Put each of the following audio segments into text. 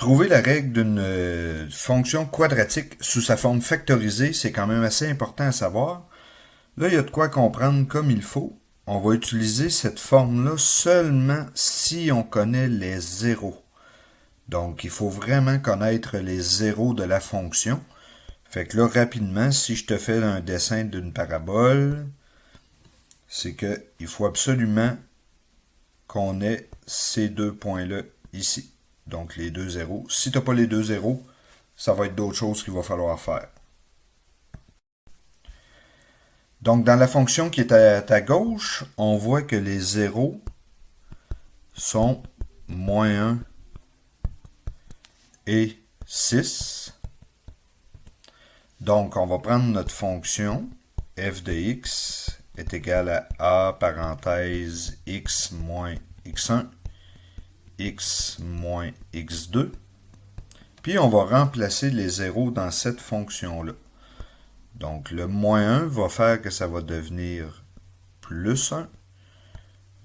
Trouver la règle d'une fonction quadratique sous sa forme factorisée, c'est quand même assez important à savoir. Là, il y a de quoi comprendre comme il faut. On va utiliser cette forme-là seulement si on connaît les zéros. Donc, il faut vraiment connaître les zéros de la fonction. Fait que là, rapidement, si je te fais un dessin d'une parabole, c'est qu'il faut absolument qu'on ait ces deux points-là ici. Donc, les deux zéros. Si tu n'as pas les deux zéros, ça va être d'autres choses qu'il va falloir faire. Donc, dans la fonction qui est à ta gauche, on voit que les zéros sont moins 1 et 6. Donc, on va prendre notre fonction f de x est égal à a parenthèse x moins x1, x moins x2. Puis, on va remplacer les zéros dans cette fonction-là. Donc, le moins 1 va faire que ça va devenir plus 1.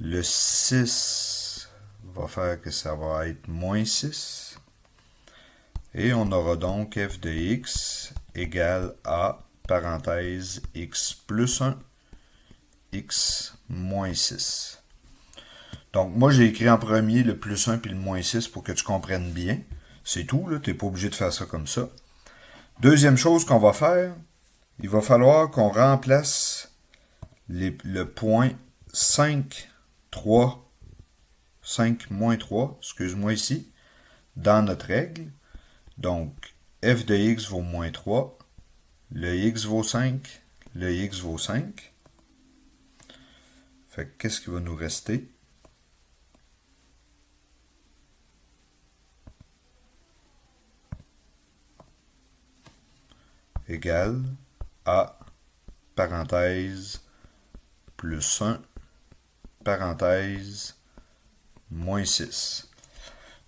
Le 6 va faire que ça va être moins 6. Et on aura donc f de x égale à, parenthèse, x plus 1, x moins 6. Donc, moi, j'ai écrit en premier le plus 1 puis le moins 6 pour que tu comprennes bien. C'est tout, là. Tu n'es pas obligé de faire ça comme ça. Deuxième chose qu'on va faire, il va falloir qu'on remplace le point 5, 3, 5 moins 3, excuse-moi ici, dans notre règle. Donc, f de x vaut moins 3, le x vaut 5, le x vaut 5. Fait que qu'est-ce qui va nous rester? Égale à, parenthèse, plus 1, parenthèse, moins 6.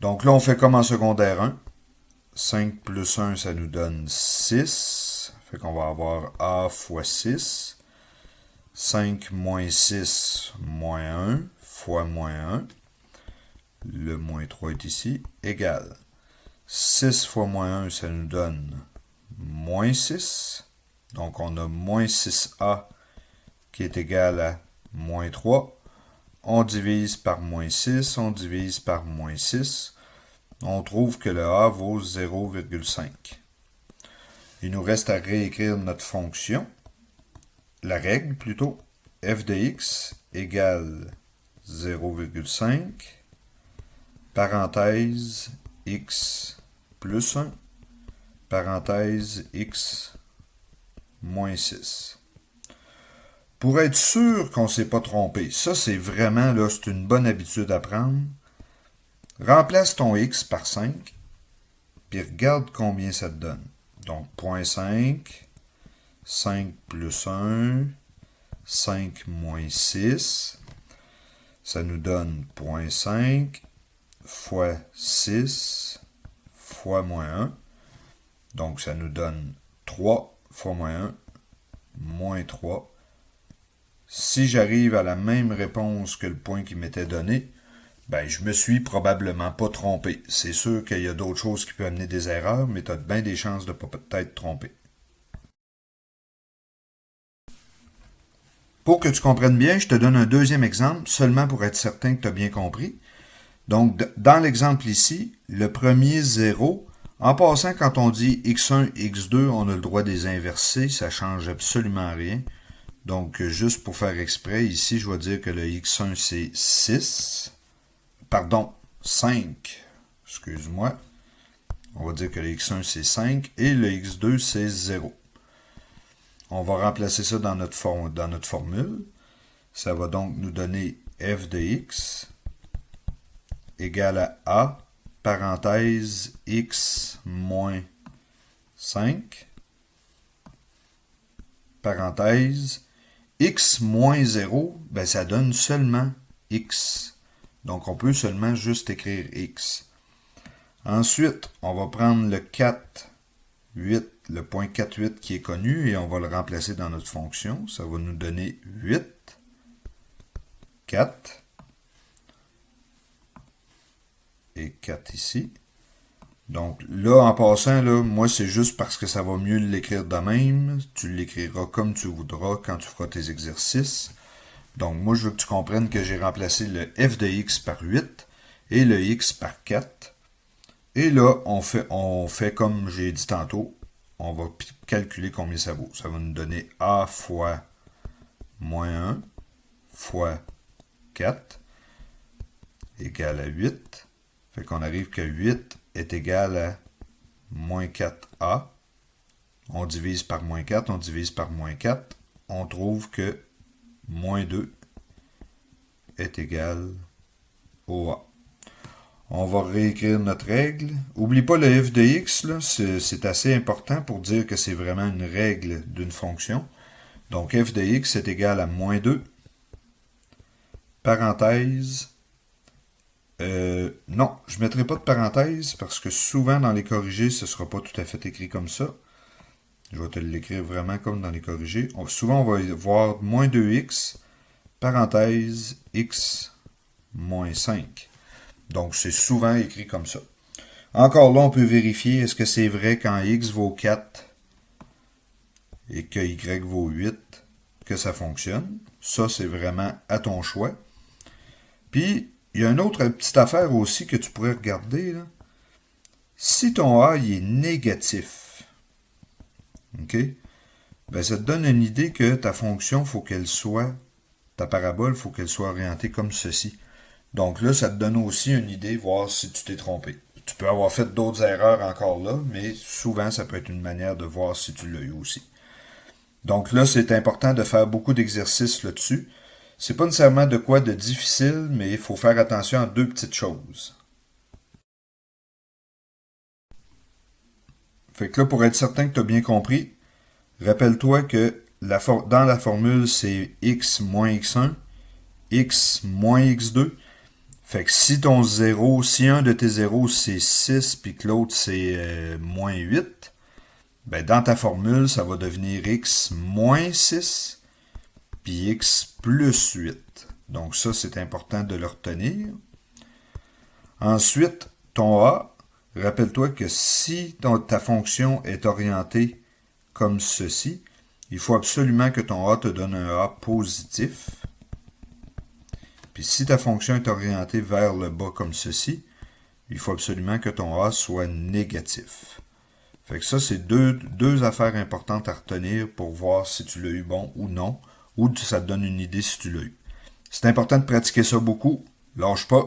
Donc là, on fait comme en secondaire 1. 5 plus 1, ça nous donne 6. Fait qu'on va avoir a fois 6. 5 moins 6, moins 1, fois moins 1. Le moins 3 est ici, égale. 6 fois moins 1, ça nous donne moins 6. Donc, on a moins 6a qui est égal à moins 3. On divise par moins 6, on divise par moins 6. On trouve que le a vaut 0,5. Il nous reste à réécrire notre fonction, la règle plutôt, f de x égale 0,5, parenthèse x plus 1, parenthèse x moins 6. Pour être sûr qu'on ne s'est pas trompé, ça c'est vraiment, là, c'est une bonne habitude à prendre. Remplace ton x par 5, puis regarde combien ça te donne. Donc, 0,5, 5 plus 1, 5 moins 6, ça nous donne 0,5 fois 6 fois moins 1. Donc, ça nous donne 3 fois moins 1, moins 3. Si j'arrive à la même réponse que le point qui m'était donné, ben, je me suis probablement pas trompé. C'est sûr qu'il y a d'autres choses qui peuvent amener des erreurs, mais tu as bien des chances de ne pas peut-être tromper. Pour que tu comprennes bien, je te donne un deuxième exemple, seulement pour être certain que tu as bien compris. Donc, dans l'exemple ici, le premier 0, en passant, quand on dit x1, x2, on a le droit de les inverser, ça ne change absolument rien. Donc, juste pour faire exprès, ici, je vais dire que le x1, c'est 6. Pardon, 5. Excuse-moi. On va dire que le x1, c'est 5 et le x2, c'est 0. On va remplacer ça dans notre formule. Ça va donc nous donner f de x égale à a, parenthèse, x moins 5, parenthèse, x moins 0, ben ça donne seulement x. Donc, on peut seulement juste écrire x. Ensuite, on va prendre le 4, 8, le point 4, 8 qui est connu et on va le remplacer dans notre fonction. Ça va nous donner 8, 4 et 4 ici, Donc là, en passant, là, moi, c'est juste parce que ça va mieux l'écrire de même. Tu l'écriras comme tu voudras quand tu feras tes exercices. Donc moi, je veux que tu comprennes que j'ai remplacé le f de x par 8 et le x par 4. Et là, on fait comme j'ai dit tantôt. On va calculer combien ça vaut. Ça va nous donner a fois moins 1 fois 4 égale à 8. Fait qu'on arrive que 8 est égal à moins 4a. On divise par moins 4, on divise par moins 4. On trouve que moins 2 est égal au a. On va réécrire notre règle. Oublie pas le f de x, c'est assez important pour dire que c'est vraiment une règle d'une fonction. Donc f de x est égal à moins 2, parenthèse. Non, je ne mettrai pas de parenthèse parce que souvent dans les corrigés, ce ne sera pas tout à fait écrit comme ça. Je vais te l'écrire vraiment comme dans les corrigés. Souvent, on va voir moins 2x, parenthèse, x, moins 5. Donc, c'est souvent écrit comme ça. Encore là, on peut vérifier, est-ce que c'est vrai quand x vaut 4 et que y vaut 8, que ça fonctionne. Ça, c'est vraiment à ton choix. Puis, il y a une autre petite affaire aussi que tu pourrais regarder, là. Si ton a il est négatif, OK? Ben, ça te donne une idée que ta fonction, faut qu'elle soit, ta parabole, faut qu'elle soit orientée comme ceci. Donc là, ça te donne aussi une idée, voir si tu t'es trompé. Tu peux avoir fait d'autres erreurs encore là, mais souvent, ça peut être une manière de voir si tu l'as eu aussi. Donc là, c'est important de faire beaucoup d'exercices là-dessus. C'est pas nécessairement de quoi de difficile, mais il faut faire attention à deux petites choses. Fait que là, pour être certain que tu as bien compris, rappelle-toi que dans la formule, c'est x moins x1, x moins x2. Fait que si ton 0, si un de tes 0 c'est 6 puis que l'autre c'est moins 8, ben dans ta formule, ça va devenir x moins 6 puis x plus 8. Donc ça, c'est important de le retenir. Ensuite, ton a, rappelle-toi que si ta fonction est orientée comme ceci, il faut absolument que ton a te donne un a positif. Puis si ta fonction est orientée vers le bas comme ceci, il faut absolument que ton a soit négatif. Fait que ça, c'est deux affaires importantes à retenir pour voir si tu l'as eu bon ou non, ou ça te donne une idée si tu l'as eu. C'est important de pratiquer ça beaucoup. Lâche pas.